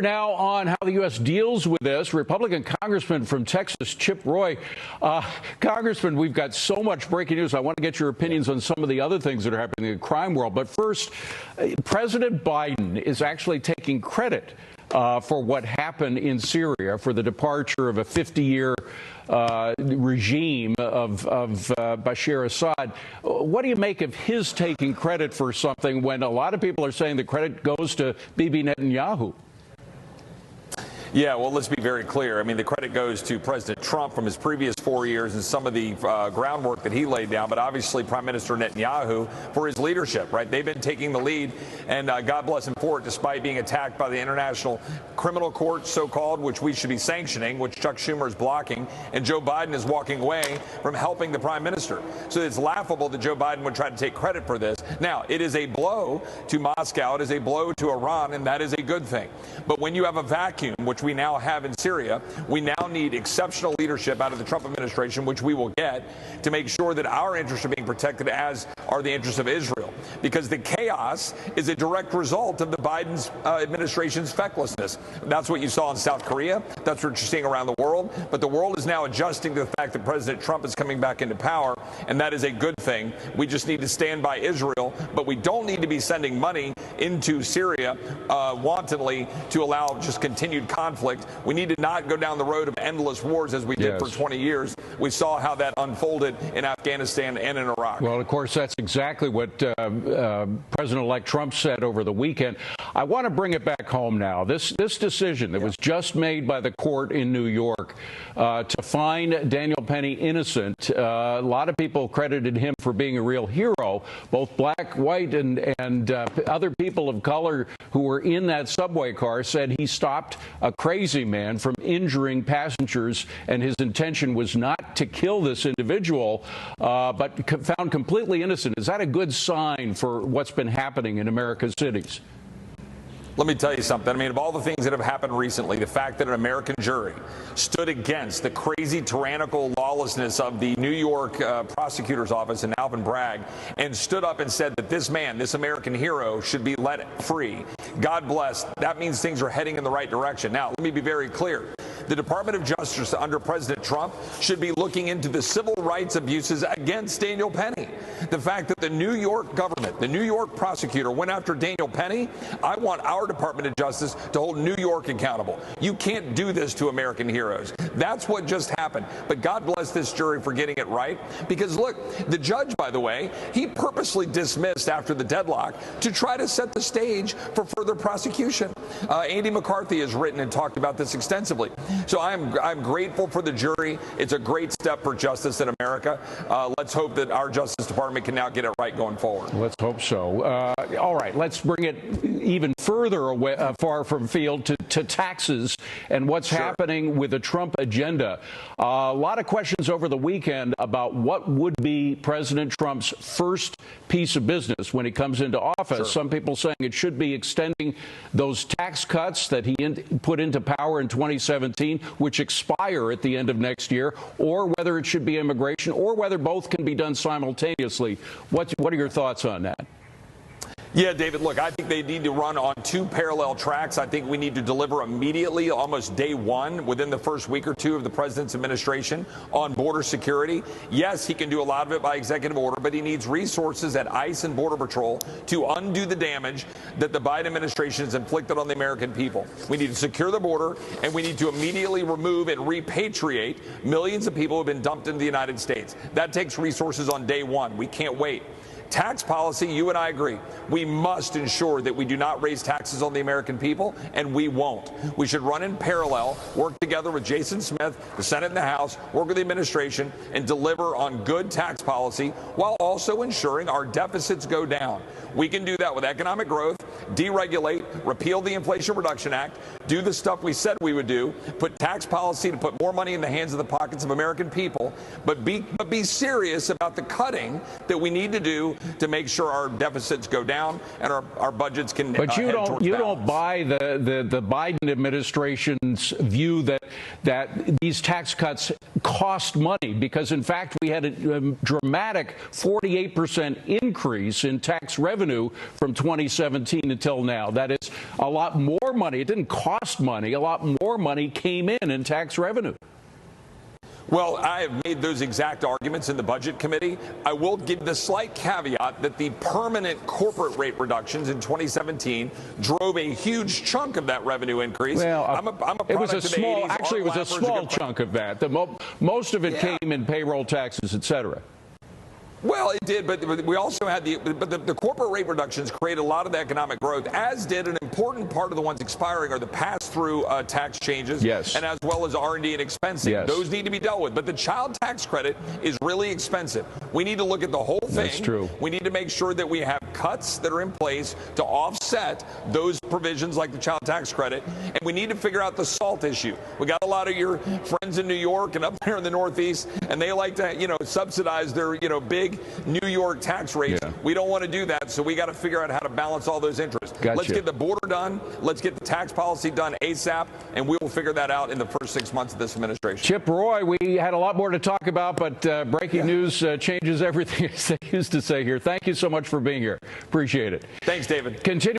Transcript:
Now on how the U.S. deals with this, Republican Congressman from Texas, Chip Roy. Congressman, we've got so much breaking news. I want to get your opinions on some of the other things that are happening in the crime world. But first, President Biden is actually taking credit for what happened in Syria, for the departure of a 50-year regime of Bashar Assad. What do you make of his taking credit for something when a lot of people are saying the credit goes to Bibi Netanyahu? Yeah, well, let's be very clear. I mean, the credit goes to President Trump from his previous 4 years and some of the groundwork that he laid down, but obviously Prime Minister Netanyahu for his leadership, right? They've been taking the lead, and God bless him for it, despite being attacked by the International Criminal Court, so-called, which we should be sanctioning, which Chuck Schumer is blocking, and Joe Biden is walking away from helping the Prime Minister. So it's laughable that Joe Biden would try to take credit for this. Now, it is a blow to Moscow, it is a blow to Iran, and that is a good thing. But when you have a vacuum, which we now have in Syria, we now need exceptional leadership out of the Trump administration, which we will get, to make sure that our interests are being protected, as are the interests of Israel. Because the chaos is a direct result of the Biden's administration's fecklessness. That's what you saw in South Korea. That's what you're seeing around the world. But the world is now adjusting to the fact that President Trump is coming back into power, and that is a good thing. We just need to stand by Israel, but we don't need to be sending money into Syria wantonly to allow just continued conflict. We need to not go down the road of endless wars as we did for 20 years. We saw how that unfolded in Afghanistan and in Iraq. Well, of course, that's exactly what President-elect Trump said over the weekend. I want to bring it back home now. This decision that was just made by the court in New York to find Daniel Penny innocent. A lot of people credited him for being a real hero. Both black, white, and other people of color who were in that subway car said he stopped a crazy man from injuring passengers, and his intention was not to kill this individual, but found completely innocent. Is that a good sign for what's been happening in America's cities? Let me tell you something. I mean, of all the things that have happened recently, the fact that an American jury stood against the crazy, tyrannical lawlessness of the New York prosecutor's office in Alvin Bragg and stood up and said that this man, this American hero, should be let free. God bless. That means things are heading in the right direction. Now, let me be very clear. The Department of Justice under President Trump should be looking into the civil rights abuses against Daniel Penny. The fact that the New York government, the New York prosecutor, went after Daniel Penny, I want our Department of Justice to hold New York accountable. You can't do this to American heroes. That's what just happened. But God bless this jury for getting it right. Because, look, the judge, by the way, he purposely dismissed after the deadlock to try to set the stage for further prosecution. Andy McCarthy has written and talked about this extensively. So I'm grateful for the jury. It's a great step for justice in America. Let's hope that our Justice Department can now get it right going forward. Let's hope so. All right, let's bring it even further away, far from field, to taxes and what's happening with the Trump agenda. A lot of questions over the weekend about what would be President Trump's first piece of business when he comes into office. Some people saying it should be extending those tax cuts that he put into power in 2017, which expire at the end of next year, or whether it should be immigration, or whether both can be done simultaneously. What are your thoughts on that? Yeah, David, look, I think they need to run on two parallel tracks. I think we need to deliver immediately, almost day one, within the first week or two of the president's administration, on border security. Yes, he can do a lot of it by executive order, but he needs resources at ICE and Border Patrol to undo the damage that the Biden administration has inflicted on the American people. We need to secure the border, and we need to immediately remove and repatriate millions of people who have been dumped into the United States. That takes resources on day one. We can't wait. Tax policy, you and I agree. We must ensure that we do not raise taxes on the American people, and we won't. We should run in parallel, work together with Jason Smith, the Senate and the House, work with the administration, and deliver on good tax policy while also ensuring our deficits go down. We can do that with economic growth, deregulate, repeal the Inflation Reduction Act, do the stuff we said we would do, put tax policy to put more money in the hands of the pockets of American people, but be serious about the cutting that we need to do to make sure our deficits go down and our budgets can. But you don't buy the Biden administration's view that these tax cuts cost money because, in fact, we had a dramatic 48% increase in tax revenue from 2017 until now. That is a lot more money. It didn't cost money. A lot more money came in tax revenue. Well, I have made those exact arguments in the Budget Committee. I will give the slight caveat that the permanent corporate rate reductions in 2017 drove a huge chunk of that revenue increase. Well, it was a small, actually, it was a small chunk of that. Most of it came in payroll taxes, et cetera. Well, it did, but we also had the corporate rate reductions create a lot of the economic growth, as did an important part of the ones expiring are the pass-through tax changes, yes, and as well as R&D and expensing. Yes. Those need to be dealt with. But the child tax credit is really expensive. We need to look at the whole thing. That's true. We need to make sure that we have cuts that are in place to offset those provisions like the child tax credit, and we need to figure out the SALT issue. We got a lot of your friends in New York and up there in the Northeast, and they like to, subsidize their, big New York tax rates. Yeah. We don't want to do that, so we got to figure out how to balance all those interests. Gotcha. Let's get the border done. Let's get the tax policy done ASAP, and we will figure that out in the first 6 months of this administration. Chip Roy, we had a lot more to talk about, but breaking news changes everything, as they used to say here. Thank you so much for being here. Appreciate it. Thanks, David. Continue